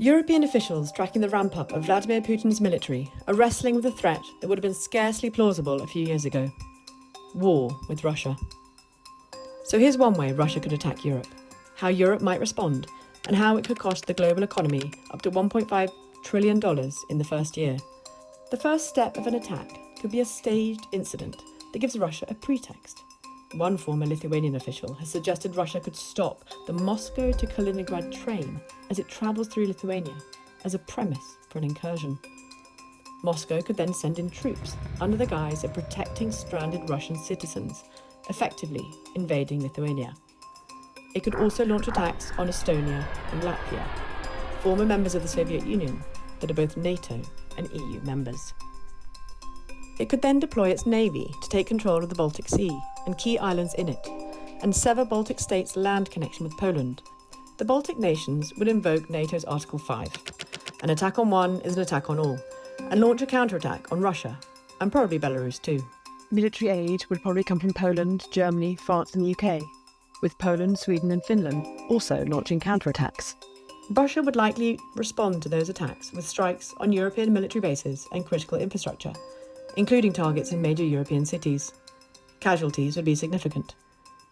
European officials tracking the ramp-up of Vladimir Putin's military are wrestling with a threat that would have been scarcely plausible a few years ago: war with Russia. So here's one way Russia could attack Europe, how Europe might respond, and how it could cost the global economy up to $1.5 trillion in the first year. The first step of an attack could be a staged incident that gives Russia a pretext. One former Lithuanian official has suggested Russia could stop the Moscow to Kaliningrad train as it travels through Lithuania as a premise for an incursion. Moscow could then send in troops under the guise of protecting stranded Russian citizens, effectively invading Lithuania. It could also launch attacks on Estonia and Latvia, former members of the Soviet Union that are both NATO and EU members. It could then deploy its navy to take control of the Baltic Sea and key islands in it, and sever Baltic states' land connection with Poland. The Baltic nations would invoke NATO's Article 5. An attack on one is an attack on all, and launch a counterattack on Russia, and probably Belarus too. Military aid would probably come from Poland, Germany, France and the UK, with Poland, Sweden and Finland also launching counterattacks. Russia would likely respond to those attacks with strikes on European military bases and critical infrastructure, including targets in major European cities. Casualties would be significant.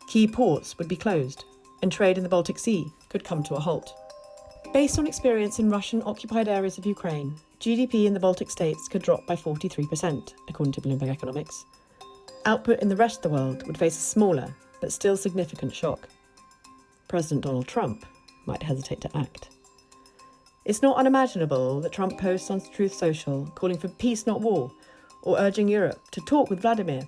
Key ports would be closed, and trade in the Baltic Sea could come to a halt. Based on experience in Russian-occupied areas of Ukraine, GDP in the Baltic states could drop by 43%, according to Bloomberg Economics. Output in the rest of the world would face a smaller, but still significant shock. President Donald Trump might hesitate to act. It's not unimaginable that Trump posts on Truth Social calling for peace, not war, or urging Europe to talk with Vladimir.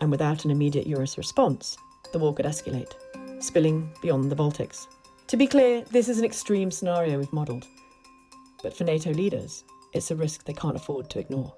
And without an immediate US response, the war could escalate, spilling beyond the Baltics. To be clear, this is an extreme scenario we've modelled. But for NATO leaders, it's a risk they can't afford to ignore.